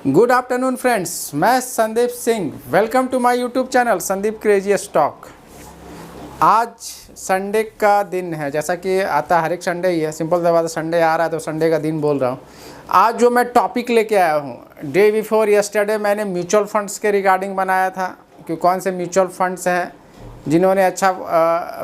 Good afternoon friends, मैं Sandeep Singh. Welcome to my YouTube channel Sandeep crazy stock. आज Sunday का दिन है, जैसा कि आता हर एक संडे ही है। सिंपल सा बात है, संडे आ रहा है तो संडे का दिन बोल रहा हूँ। आज जो मैं टॉपिक लेके आया हूँ, डे बिफोर यस्टरडे मैंने म्यूचुअल फंड्स के रिगार्डिंग बनाया था कि कौन से म्यूचुअल फंड्स हैं जिन्होंने अच्छा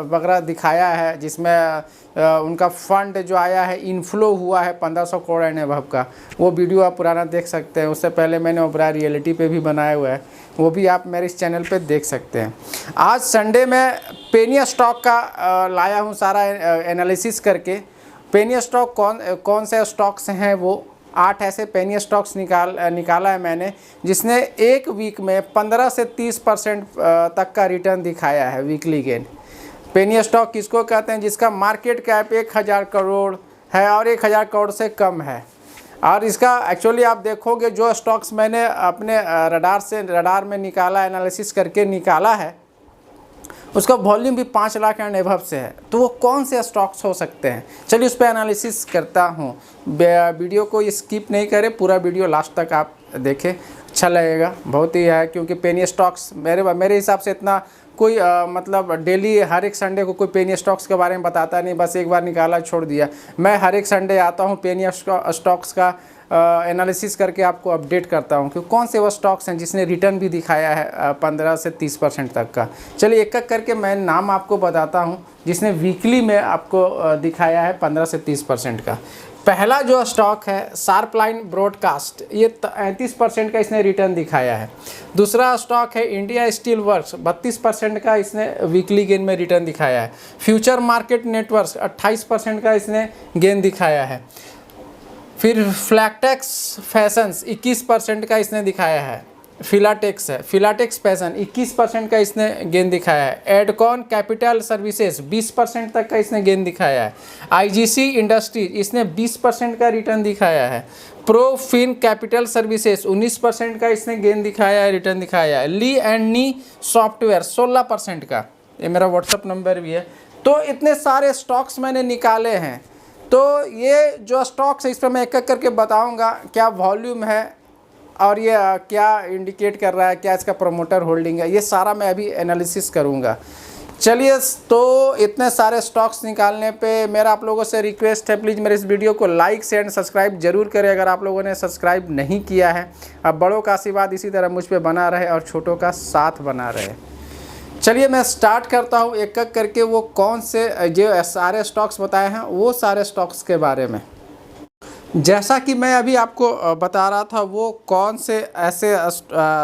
वगैरह दिखाया है, जिसमें उनका फंड जो आया है इनफ्लो हुआ है 1500 करोड़ एंड अबव का। वो वीडियो आप पुराना देख सकते हैं। उससे पहले मैंने ओबरा रियलिटी पे भी बनाया हुआ है, वो भी आप मेरे इस चैनल पे देख सकते हैं। आज संडे में पेनी स्टॉक का लाया हूँ सारा एनालिसिस करके। पेनी स्टॉक कौन से स्टॉक्स हैं, वो 8 ऐसे पेनी स्टॉक्स निकाला है मैंने, जिसने एक वीक में 15 से 30% तक का रिटर्न दिखाया है, वीकली गेन। पेनी स्टॉक किसको कहते हैं? जिसका मार्केट कैप 1000 करोड़ है और 1000 करोड़ से कम है। और इसका एक्चुअली आप देखोगे, जो स्टॉक्स मैंने अपने रडार में निकाला, एनालिसिस करके निकाला है, उसका वॉल्यूम भी 5 लाख एंड एबव से है। तो वो कौन से स्टॉक्स हो सकते हैं, चलिए उस पर एनालिसिस करता हूँ। वीडियो को स्किप नहीं करें, पूरा वीडियो लास्ट तक आप देखें, अच्छा लगेगा बहुत ही है। क्योंकि पेनी स्टॉक्स मेरे हिसाब से इतना कोई मतलब डेली हर एक संडे को कोई पेनी स्टॉक्स के बारे में बताता नहीं, बस एक बार निकाला छोड़ दिया। मैं हर एक संडे आता हूँ, पेनी स्टॉक्स का एनालिसिस करके आपको अपडेट करता हूँ कि कौन से वो स्टॉक्स हैं जिसने रिटर्न भी दिखाया है 15 से 30% तक का। चलिए एक एक करके मैं नाम आपको बताता हूँ जिसने वीकली में आपको दिखाया है 15 से 30% का। पहला जो स्टॉक है शार्पलाइन ब्रॉडकास्ट, ये 35% का इसने रिटर्न दिखाया है। दूसरा स्टॉक है इंडिया स्टील वर्क्स, 32% का इसने वीकली गेन में रिटर्न दिखाया है। फ्यूचर मार्केट नेटवर्क्स 28% का इसने गेन दिखाया है। फिर फ्लैटेक्स फैशंस 21% का इसने दिखाया है। फिलाटेक्स है, फिलाटेक्स फैशन 21% का इसने गेन दिखाया है। एडकॉन कैपिटल सर्विसेज 20% तक का इसने गेन दिखाया है। आईजीसी इंडस्ट्रीज इसने 20% का रिटर्न दिखाया है। प्रोफिन कैपिटल सर्विसेज 19% का इसने गेन दिखाया है, रिटर्न दिखाया है। ली एंड नी सॉफ्टवेयर 16% का, ये मेरा व्हाट्सअप नंबर भी है। तो इतने सारे स्टॉक्स मैंने निकाले हैं। तो ये जो स्टॉक्स है इस पर मैं एक एक करके बताऊंगा क्या वॉल्यूम है और ये क्या इंडिकेट कर रहा है, क्या इसका प्रमोटर होल्डिंग है, ये सारा मैं अभी एनालिसिस करूंगा। चलिए, तो इतने सारे स्टॉक्स निकालने पे मेरा आप लोगों से रिक्वेस्ट है, प्लीज़ मेरे इस वीडियो को लाइक शेयर एंड सब्सक्राइब जरूर करें अगर आप लोगों ने सब्सक्राइब नहीं किया है। अब बड़ों का आशीर्वाद इसी तरह मुझ पर बना रहे और छोटों का साथ बना रहे। चलिए मैं स्टार्ट करता हूँ एक एक करके, वो कौन से जो सारे स्टॉक्स बताए हैं वो सारे स्टॉक्स के बारे में। जैसा कि मैं अभी आपको बता रहा था, वो कौन से ऐसे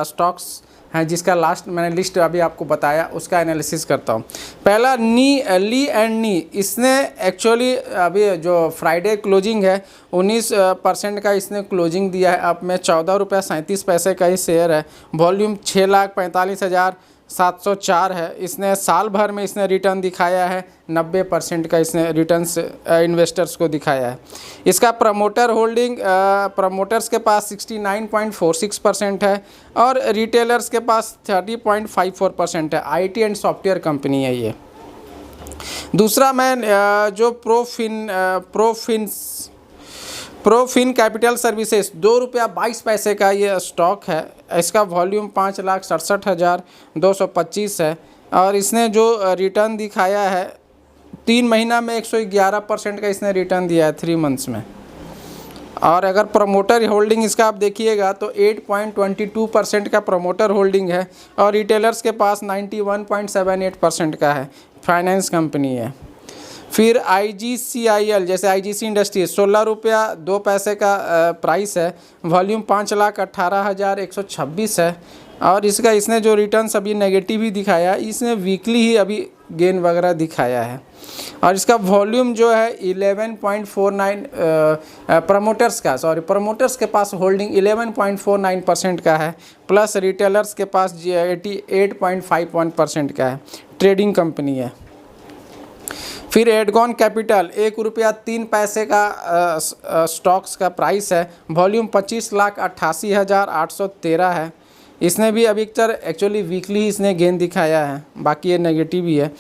स्टॉक्स हैं जिसका लास्ट मैंने लिस्ट अभी आपको बताया, उसका एनालिसिस करता हूँ। पहला ली एंड नी, इसने एक्चुअली अभी जो फ्राइडे क्लोजिंग है 19% का इसने क्लोजिंग दिया है। अब में 14 रुपये 37 पैसे का ही शेयर है। वॉल्यूम 6,45,704 है। इसने साल भर में इसने रिटर्न दिखाया है 90% का इसने रिटर्न्स इन्वेस्टर्स को दिखाया है। इसका प्रमोटर होल्डिंग प्रमोटर्स के पास 69.46% है और रिटेलर्स के पास 30.54% है। आईटी एंड सॉफ्टवेयर कंपनी है ये। दूसरा मैं जो प्रोफिन कैपिटल सर्विसेज 2 रुपया 22 पैसे का ये स्टॉक है। इसका वॉल्यूम 5,67,225 है और इसने जो रिटर्न दिखाया है 3 महीना में 111% का इसने रिटर्न दिया है 3 मंथ्स में। और अगर प्रमोटर होल्डिंग इसका आप देखिएगा तो 8.22% का प्रमोटर होल्डिंग है और रिटेलर्स के पास 91.78% का है। फाइनेंस कंपनी है। फिर IGCIL जैसे IGC इंडस्ट्रीज 16 रुपया 2 पैसे का प्राइस है। वॉल्यूम 5,18,126 है और इसने जो रिटर्न्स अभी नेगेटिव ही दिखाया, इसने वीकली ही अभी गेन वगैरह दिखाया है। और इसका वॉल्यूम जो है 11.49 प्रमोटर्स के पास होल्डिंग 11.49% का है, प्लस रिटेलर्स के पास 88.51% का है। ट्रेडिंग कंपनी है। फिर एडकॉन कैपिटल 1 रुपया 3 पैसे का स्टॉक्स का प्राइस है। वॉल्यूम 25,88,813 है इसने भी अभी तक एक्चुअली वीकली ही इसने गेन दिखाया है, बाकी ये नेगेटिव ही है।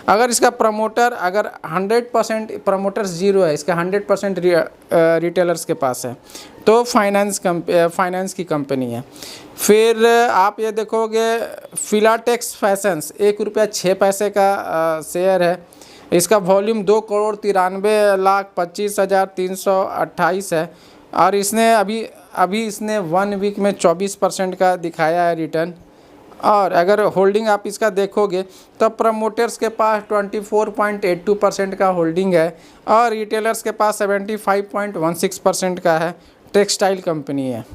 अगर इसका प्रमोटर अगर 100% प्रमोटर्स जीरो है, इसका 100% रिटेलर्स के पास है, तो फाइनेंस की कंपनी है। फिर आप ये देखोगे फिलाटेक्स फैशंस ₹1.06 का शेयर है। इसका वॉल्यूम 2,93,25,328 है और इसने अभी इसने 1 वीक में 24% का दिखाया है रिटर्न। और अगर होल्डिंग आप इसका देखोगे तो प्रमोटर्स के पास 24.82% का होल्डिंग है और रिटेलर्स के पास 75.16% का है। टेक्सटाइल कंपनी है।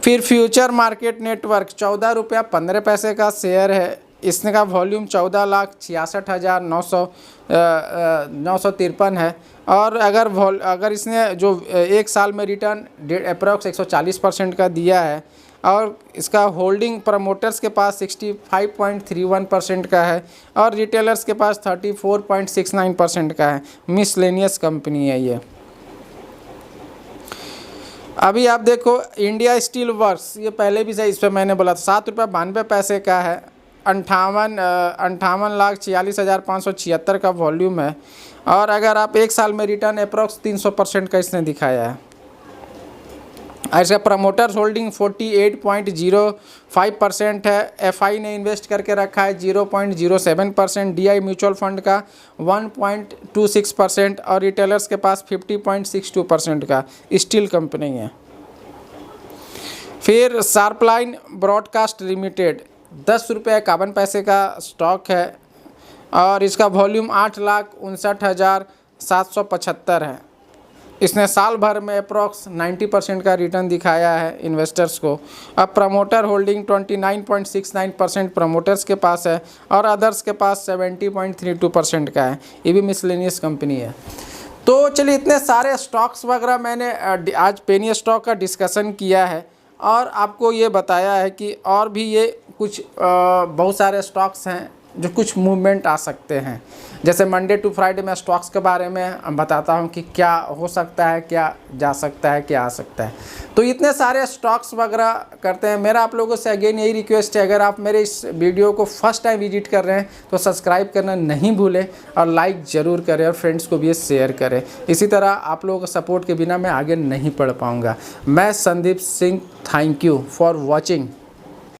फिर फ्यूचर मार्केट नेटवर्क ₹14.15 का शेयर है। इसने का वॉल्यूम 14,66,953 है और अगर इसने जो एक साल में रिटर्न अप्रॉक्स 140% का दिया है और इसका होल्डिंग प्रमोटर्स के पास 65.31% का है और रिटेलर्स के पास 34.69% का है। मिसलेनियस कंपनी है ये। अभी आप देखो इंडिया स्टील वर्क्स, ये पहले भी सही, इस पर मैंने बोला था ₹7.92 का है। 58,46,576 का वॉल्यूम है और अगर आप एक साल में रिटर्न अप्रॉक्स 300% का इसने दिखाया है। इसका प्रमोटर्स होल्डिंग 48.05% है। एफआई ने इन्वेस्ट करके रखा है 0.07%, डीआई म्यूचुअल फंड का 1.26% और रिटेलर्स के पास 50.62% का स्टील कंपनी है। फिर शार्पलाइन ब्रॉडकास्ट लिमिटेड ₹10.51 का स्टॉक है और इसका वॉल्यूम 8,59,775 है। इसने साल भर में अप्रॉक्स 90% का रिटर्न दिखाया है इन्वेस्टर्स को। अब प्रमोटर होल्डिंग 29.69% प्रमोटर्स के पास है और अदर्स के पास 70.32% का है। ये भी मिसलेनियस कंपनी है। तो चलिए, इतने सारे स्टॉक्स वगैरह मैंने आज पेनी स्टॉक का डिस्कशन किया है और आपको ये बताया है कि और भी ये कुछ बहुत सारे स्टॉक्स हैं जो कुछ मूवमेंट आ सकते हैं। जैसे मंडे टू फ्राइडे में स्टॉक्स के बारे में बताता हूँ कि क्या हो सकता है, क्या जा सकता है, क्या आ सकता है। तो इतने सारे स्टॉक्स वगैरह करते हैं। मेरा आप लोगों से अगेन यही रिक्वेस्ट है, अगर आप मेरे इस वीडियो को फर्स्ट टाइम विजिट कर रहे हैं तो सब्सक्राइब करना नहीं भूलें और लाइक ज़रूर करें और फ्रेंड्स को भी ये शेयर करें। इसी तरह आप लोगों के सपोर्ट के बिना मैं आगे नहीं बढ़ पाऊँगा। मैं Sandeep Singh, thank you for watching.